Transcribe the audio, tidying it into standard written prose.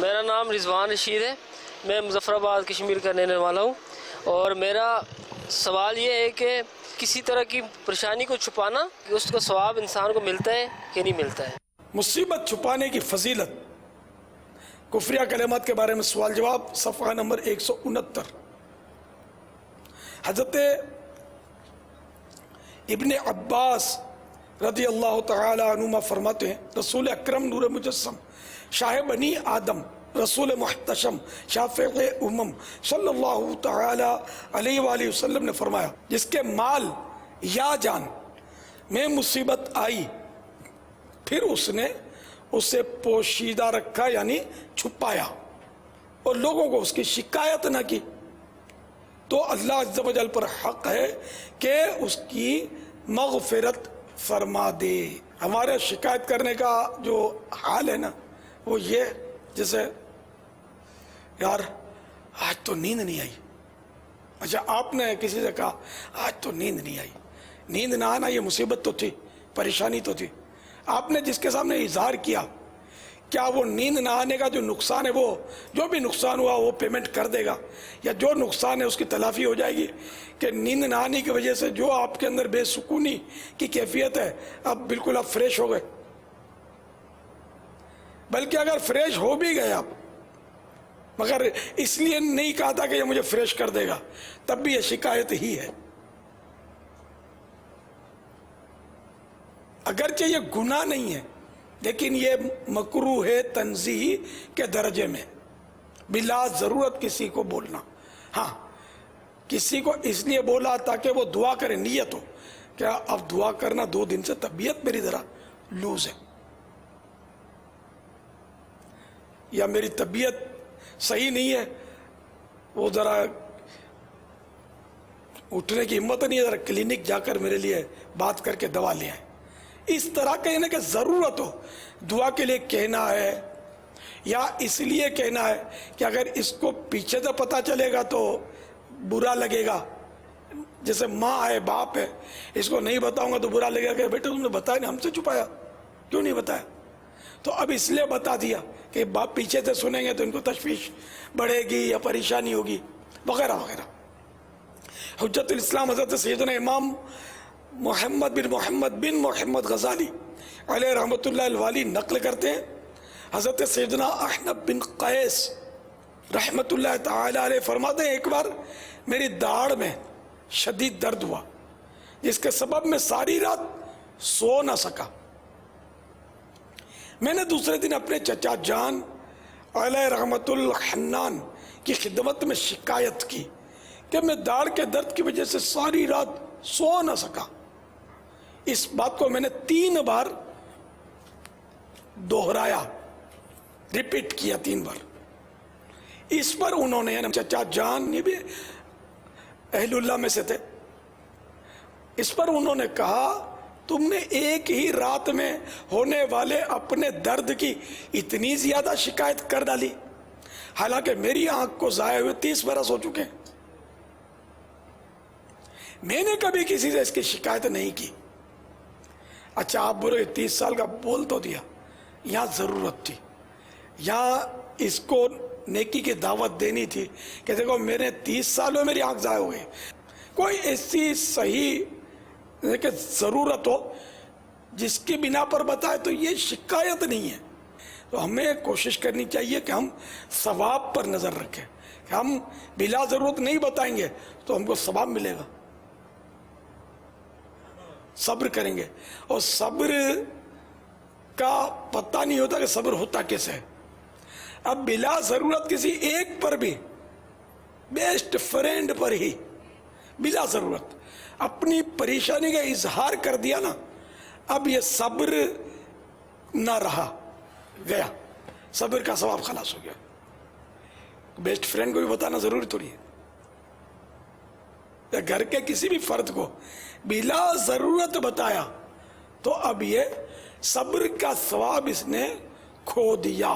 میرا نام رضوان رشید ہے، میں مظفر آباد کشمیر کا رہنے والا ہوں، اور میرا سوال یہ ہے کہ کسی طرح کی پریشانی کو چھپانا کہ اس کا ثواب انسان کو ملتا ہے کہ نہیں ملتا ہے؟ مصیبت چھپانے کی فضیلت، کفریہ کلمات کے بارے میں سوال جواب، صفحہ نمبر 169۔ حضرت ابن عباس رضی اللہ تعالی عنہما فرماتے ہیں، رسول اکرم نور مجسم، شاہ بنی آدم، رسول محتشم، شافع امم صلی اللہ تعالی علیہ وآلہ وسلم نے فرمایا، جس کے مال یا جان میں مصیبت آئی پھر اس نے اسے پوشیدہ رکھا یعنی چھپایا اور لوگوں کو اس کی شکایت نہ کی، تو اللہ عز و جل پر حق ہے کہ اس کی مغفرت فرما دے۔ ہمارے شکایت کرنے کا جو حال ہے نا وہ یہ، جیسے یار آج تو نیند نہیں آئی، اچھا آپ نے کسی سے کہا آج تو نیند نہیں آئی، نیند نہ آنا یہ مصیبت تو تھی، پریشانی تو تھی، آپ نے جس کے سامنے اظہار کیا، کیا وہ نیند نہ آنے کا جو نقصان ہے وہ جو بھی نقصان ہوا وہ پیمنٹ کر دے گا، یا جو نقصان ہے اس کی تلافی ہو جائے گی؟ کہ نیند نہ آنے کی وجہ سے جو آپ کے اندر بے سکونی کی کیفیت ہے، اب بالکل آپ فریش ہو گئے، بلکہ اگر فریش ہو بھی گئے آپ مگر اس لیے نہیں کہا تھا کہ یہ مجھے فریش کر دے گا، تب بھی یہ شکایت ہی ہے۔ اگرچہ یہ گناہ نہیں ہے لیکن یہ مکروہ تنزیہ کے درجے میں، بلا ضرورت کسی کو بولنا۔ ہاں کسی کو اس لیے بولا تاکہ وہ دعا کرے، نیت ہو کہ اب دعا کرنا، 2 دن سے طبیعت میری ذرا لوز ہے، یا میری طبیعت صحیح نہیں ہے، وہ ذرا اٹھنے کی ہمت نہیں ہے، ذرا کلینک جا کر میرے لیے بات کر کے دوا لے آئے۔ اس طرح کہنے کہ ضرورت ہو دعا کے لیے کہنا ہے، یا اس لیے کہنا ہے کہ اگر اس کو پیچھے سے پتہ چلے گا تو برا لگے گا، جیسے ماں ہے باپ ہے، اس کو نہیں بتاؤں گا تو برا لگے گا کہ بیٹا تم نے بتایا نہیں، ہم سے چھپایا کیوں نہیں بتایا؟ تو اب اس لیے بتا دیا کہ باپ پیچھے سے سنیں گے تو ان کو تشویش بڑھے گی یا پریشانی ہوگی وغیرہ وغیرہ۔ حجت الاسلام حضرت سیدنا امام محمد بن محمد غزالی علیہ رحمۃ اللہ الوالی نقل کرتے ہیں، حضرت سیدنا احنف بن قیس رحمۃ اللہ تعالی علیہ فرماتے ہیں، ایک بار میری داڑھ میں شدید درد ہوا جس کے سبب میں ساری رات سو نہ سکا۔ میں نے دوسرے دن اپنے چچا جان علیہ رحمۃ الحنان کی خدمت میں شکایت کی کہ میں داڑھ کے درد کی وجہ سے ساری رات سو نہ سکا۔ اس بات کو میں نے 3 بار دہرایا، ریپیٹ کیا 3 بار۔ اس پر انہوں نے، چچا جان یہ بھی اہل اللہ میں سے تھے، اس پر انہوں نے کہا تم نے ایک ہی رات میں ہونے والے اپنے درد کی اتنی زیادہ شکایت کر ڈالی، حالانکہ میری آنکھ کو ضائع ہوئے 30 برس ہو چکے ہیں، میں نے کبھی کسی سے اس کی شکایت نہیں کی۔ اچھا آپ بولے 30 سال کا بول تو دیا، یہاں ضرورت تھی، یہاں اس کو نیکی کی دعوت دینی تھی کہ دیکھو میرے 30 سال میں میری آنکھ ضائع ہو گئی، کوئی ایسی صحیح کہ ضرورت ہو جس کی بنا پر بتائے تو یہ شکایت نہیں ہے۔ تو ہمیں کوشش کرنی چاہیے کہ ہم ثواب پر نظر رکھیں، کہ ہم بلا ضرورت نہیں بتائیں گے تو ہم کو ثواب ملے گا، صبر کریں گے، اور صبر کا پتہ نہیں ہوتا کہ صبر ہوتا کیسے ہے۔ اب بلا ضرورت کسی ایک پر بھی، بیسٹ فرینڈ پر ہی بلا ضرورت اپنی پریشانی کا اظہار کر دیا نا، اب یہ صبر نہ رہا، گیا، صبر کا ثواب خلاص ہو گیا۔ بیسٹ فرینڈ کو بھی بتانا ضروری تھوڑی ہے، یا گھر کے کسی بھی فرد کو بلا ضرورت بتایا تو اب یہ صبر کا ثواب اس نے کھو دیا۔